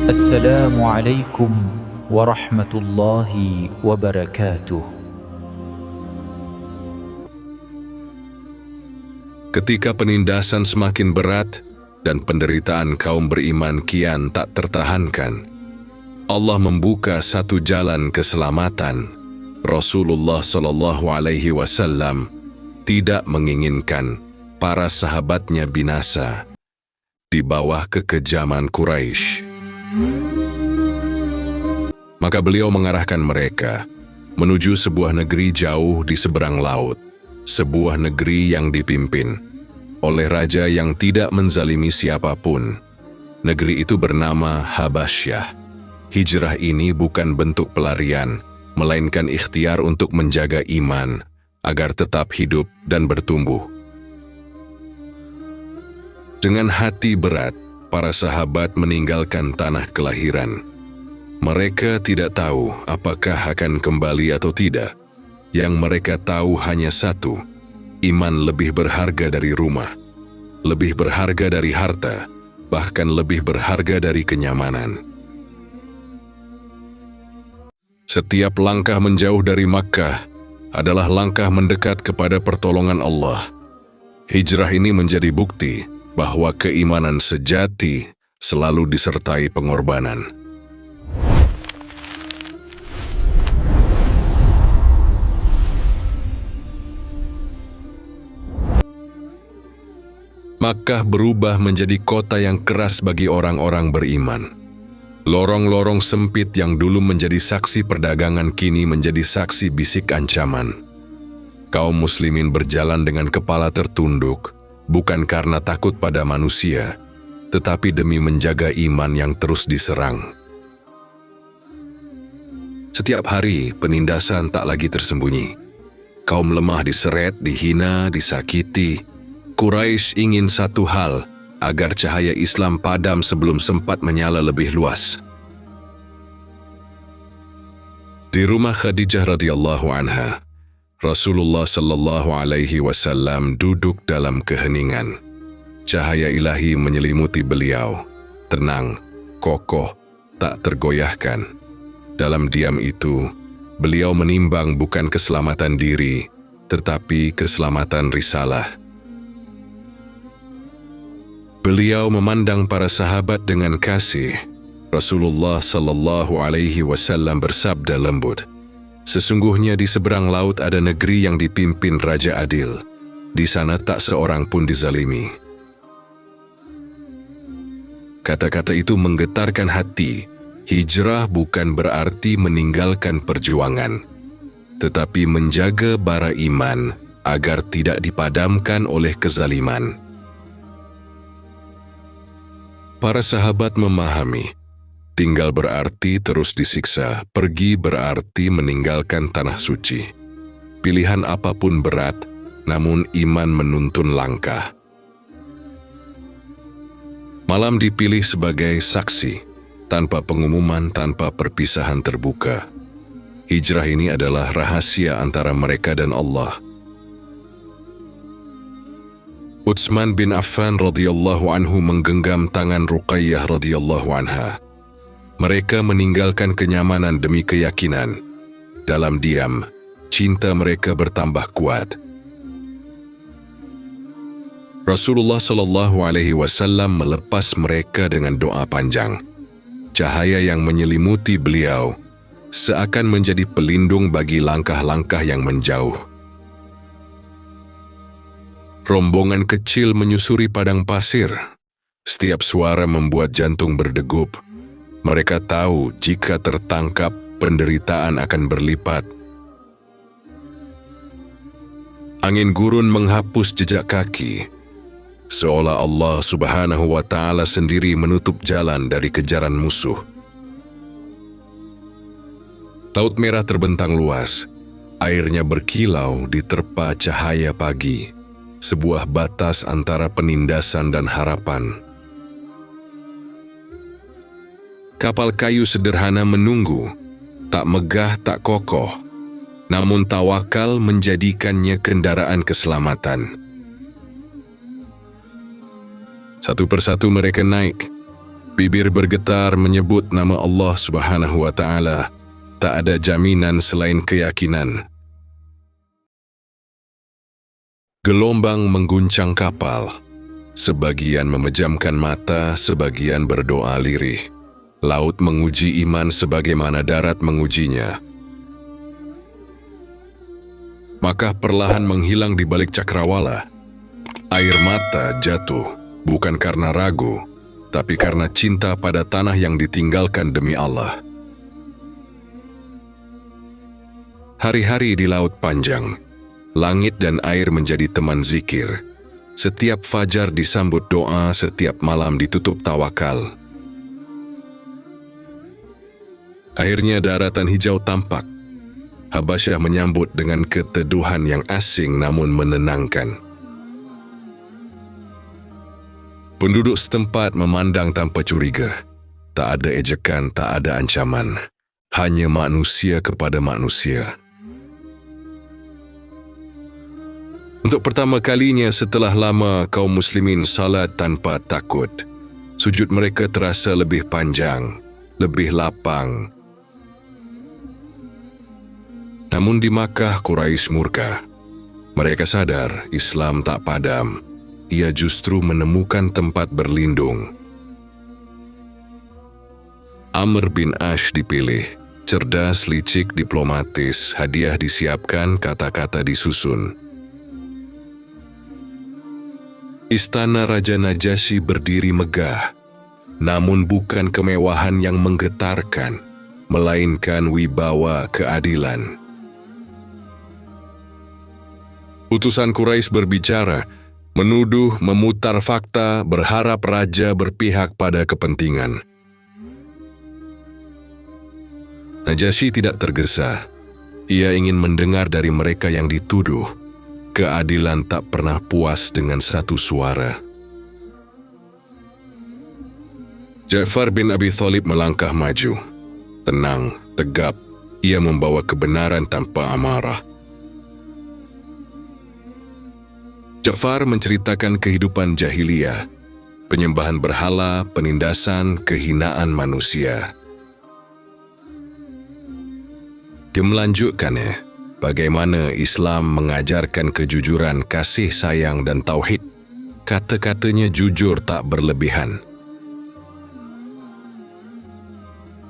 Assalamualaikum warahmatullahi wabarakatuh. Ketika penindasan semakin berat dan penderitaan kaum beriman kian tak tertahankan, Allah membuka satu jalan keselamatan. Rasulullah SAW tidak menginginkan para sahabatnya binasa di bawah kekejaman Quraisy. Maka beliau mengarahkan mereka menuju sebuah negeri jauh di seberang laut, sebuah negeri yang dipimpin oleh raja yang tidak menzalimi siapapun. Negeri itu bernama Habasyah. Hijrah ini bukan bentuk pelarian, melainkan ikhtiar untuk menjaga iman agar tetap hidup dan bertumbuh. Dengan hati berat, para sahabat meninggalkan tanah kelahiran. Mereka tidak tahu apakah akan kembali atau tidak. Yang mereka tahu hanya satu, iman lebih berharga dari rumah, lebih berharga dari harta, bahkan lebih berharga dari kenyamanan. Setiap langkah menjauh dari Makkah adalah langkah mendekat kepada pertolongan Allah. Hijrah ini menjadi bukti bahwa keimanan sejati selalu disertai pengorbanan. Makkah berubah menjadi kota yang keras bagi orang-orang beriman. Lorong-lorong sempit yang dulu menjadi saksi perdagangan kini menjadi saksi bisik ancaman. Kaum muslimin berjalan dengan kepala tertunduk, bukan karena takut pada manusia, tetapi demi menjaga iman yang terus diserang. Setiap hari, penindasan tak lagi tersembunyi. Kaum lemah diseret, dihina, disakiti. Quraisy ingin satu hal, agar cahaya Islam padam sebelum sempat menyala lebih luas. Di rumah Khadijah radhiyallahu anha, Rasulullah SAW duduk dalam keheningan. Cahaya ilahi menyelimuti beliau, tenang, kokoh, tak tergoyahkan. Dalam diam itu, beliau menimbang bukan keselamatan diri, tetapi keselamatan risalah. Beliau memandang para sahabat dengan kasih. Rasulullah SAW bersabda lembut, "Sesungguhnya di seberang laut ada negeri yang dipimpin Raja Adil. Di sana tak seorang pun dizalimi." Kata-kata itu menggetarkan hati. Hijrah bukan berarti meninggalkan perjuangan, tetapi menjaga bara iman agar tidak dipadamkan oleh kezaliman. Para sahabat memahami, tinggal berarti terus disiksa, pergi berarti meninggalkan tanah suci. Pilihan apapun berat, namun iman menuntun langkah. Malam dipilih sebagai saksi, tanpa pengumuman, tanpa perpisahan terbuka. Hijrah ini adalah rahasia antara mereka dan Allah. Utsman bin Affan radhiyallahu anhu menggenggam tangan Ruqayyah radhiyallahu anha. Mereka meninggalkan kenyamanan demi keyakinan. Dalam diam, cinta mereka bertambah kuat. Rasulullah SAW melepas mereka dengan doa panjang. Cahaya yang menyelimuti beliau seakan menjadi pelindung bagi langkah-langkah yang menjauh. Rombongan kecil menyusuri padang pasir. Setiap suara membuat jantung berdegup. Mereka tahu jika tertangkap, penderitaan akan berlipat. Angin gurun menghapus jejak kaki, seolah Allah Subhanahu wa Ta'ala sendiri menutup jalan dari kejaran musuh. Laut Merah terbentang luas, airnya berkilau diterpa cahaya pagi, sebuah batas antara penindasan dan harapan. Kapal kayu sederhana menunggu, tak megah, tak kokoh, namun tawakal menjadikannya kendaraan keselamatan. Satu persatu mereka naik, Bibir bergetar menyebut nama Allah Subhanahu wa Ta'ala. Tak ada jaminan selain keyakinan. Gelombang mengguncang kapal. Sebagian memejamkan mata, sebagian berdoa lirih. Laut menguji iman sebagaimana darat mengujinya. Maka perlahan menghilang di balik cakrawala. Air mata jatuh, bukan karena ragu, tapi karena cinta pada tanah yang ditinggalkan demi Allah. Hari-hari di laut panjang, langit dan air menjadi teman zikir. Setiap fajar disambut doa, setiap malam ditutup tawakal. Akhirnya daratan hijau tampak. Habasyah menyambut dengan keteduhan yang asing namun menenangkan. Penduduk setempat memandang tanpa curiga. Tak ada ejekan, tak ada ancaman. Hanya manusia kepada manusia. Untuk pertama kalinya setelah lama kaum muslimin salat tanpa takut. Sujud mereka terasa lebih panjang, lebih lapang. Namun di Makkah Quraisy murka. Mereka sadar Islam tak padam. Ia justru menemukan tempat berlindung. Amr bin Ash dipilih. Cerdas, licik, diplomatis, hadiah disiapkan, kata-kata disusun. Istana Raja Najasyi berdiri megah. Namun bukan kemewahan yang menggetarkan, melainkan wibawa keadilan. Utusan Quraisy berbicara, menuduh, memutar fakta, berharap raja berpihak pada kepentingan. Najasyi tidak tergesa. Ia ingin mendengar dari mereka yang dituduh. Keadilan tak pernah puas dengan satu suara. Ja'far bin Abi Thalib melangkah maju. Tenang, tegap, ia membawa kebenaran tanpa amarah. Ja'far menceritakan kehidupan jahiliyah, penyembahan berhala, penindasan, kehinaan manusia. Dia melanjutkannya, bagaimana Islam mengajarkan kejujuran, kasih sayang dan tauhid. Kata-katanya jujur tak berlebihan.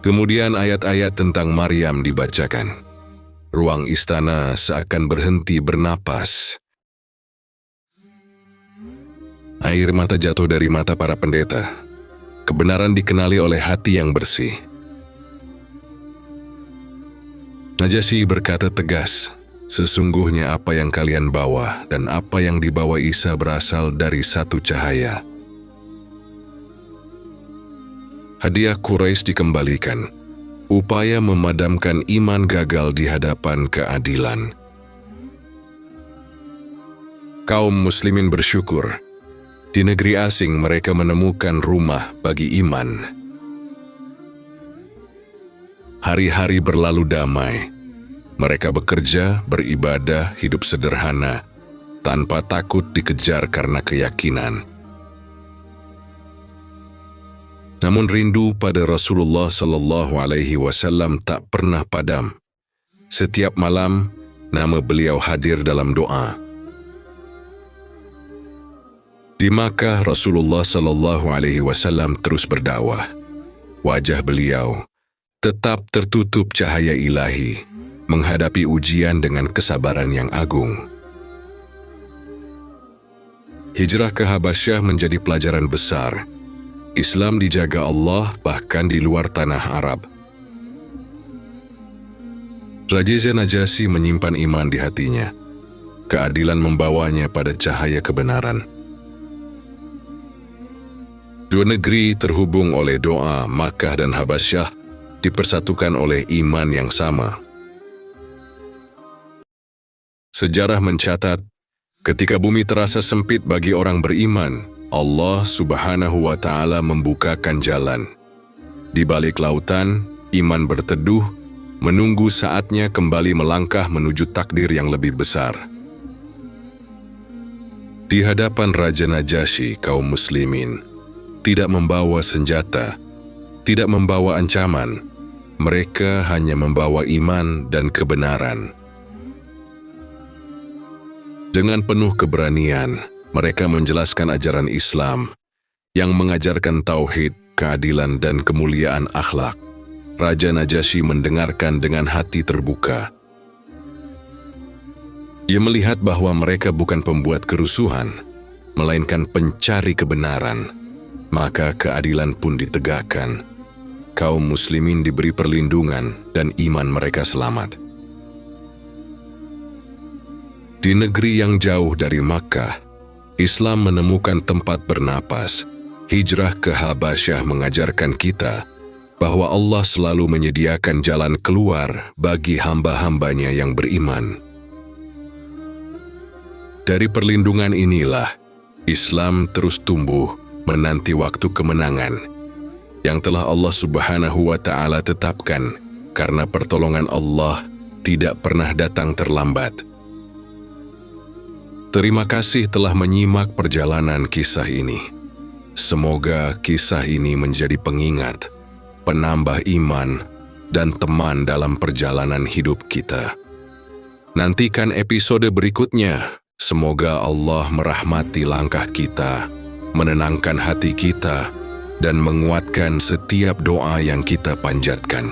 Kemudian ayat-ayat tentang Maryam dibacakan. Ruang istana seakan berhenti bernapas. Air mata jatuh dari mata para pendeta. Kebenaran dikenali oleh hati yang bersih. Najasyi berkata tegas, sesungguhnya apa yang kalian bawa dan apa yang dibawa Isa berasal dari satu cahaya. Hadiah Quraisy dikembalikan. Upaya memadamkan iman gagal di hadapan keadilan. Kaum muslimin bersyukur. Di negeri asing mereka menemukan rumah bagi iman. Hari-hari berlalu damai. Mereka bekerja, beribadah, hidup sederhana, tanpa takut dikejar karena keyakinan. Namun rindu pada Rasulullah SAW tak pernah padam. Setiap malam, nama beliau hadir dalam doa. Di Makkah, Rasulullah SAW terus berdakwah. Wajah beliau tetap tertutup cahaya ilahi, menghadapi ujian dengan kesabaran yang agung. Hijrah ke Habasyah menjadi pelajaran besar. Islam dijaga Allah bahkan di luar tanah Arab. Raja Najasyi menyimpan iman di hatinya. Keadilan membawanya pada cahaya kebenaran. Dua negeri terhubung oleh doa. Makkah dan Habasyah dipersatukan oleh iman yang sama. Sejarah mencatat, ketika bumi terasa sempit bagi orang beriman, Allah Subhanahu wa Ta'ala membukakan jalan. Di balik lautan, iman berteduh, menunggu saatnya kembali melangkah menuju takdir yang lebih besar. Di hadapan Raja Najasyi, kaum muslimin tidak membawa senjata, tidak membawa ancaman. Mereka hanya membawa iman dan kebenaran. Dengan penuh keberanian, mereka menjelaskan ajaran Islam yang mengajarkan tauhid, keadilan, dan kemuliaan akhlak. Raja Najasyi mendengarkan dengan hati terbuka. Ia melihat bahwa mereka bukan pembuat kerusuhan, melainkan pencari kebenaran. Maka keadilan pun ditegakkan. Kaum muslimin diberi perlindungan dan iman mereka selamat. Di negeri yang jauh dari Makkah, Islam menemukan tempat bernapas. Hijrah ke Habasyah mengajarkan kita bahwa Allah selalu menyediakan jalan keluar bagi hamba-hambanya yang beriman. Dari perlindungan inilah, Islam terus tumbuh menanti waktu kemenangan yang telah Allah Subhanahu wa Ta'ala tetapkan, karena pertolongan Allah tidak pernah datang terlambat. Terima kasih telah menyimak perjalanan kisah ini. Semoga kisah ini menjadi pengingat, penambah iman, dan teman dalam perjalanan hidup kita. Nantikan episode berikutnya. Semoga Allah merahmati langkah kita, menenangkan hati kita, dan menguatkan setiap doa yang kita panjatkan.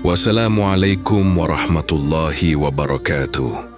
Wassalamualaikum warahmatullahi wabarakatuh.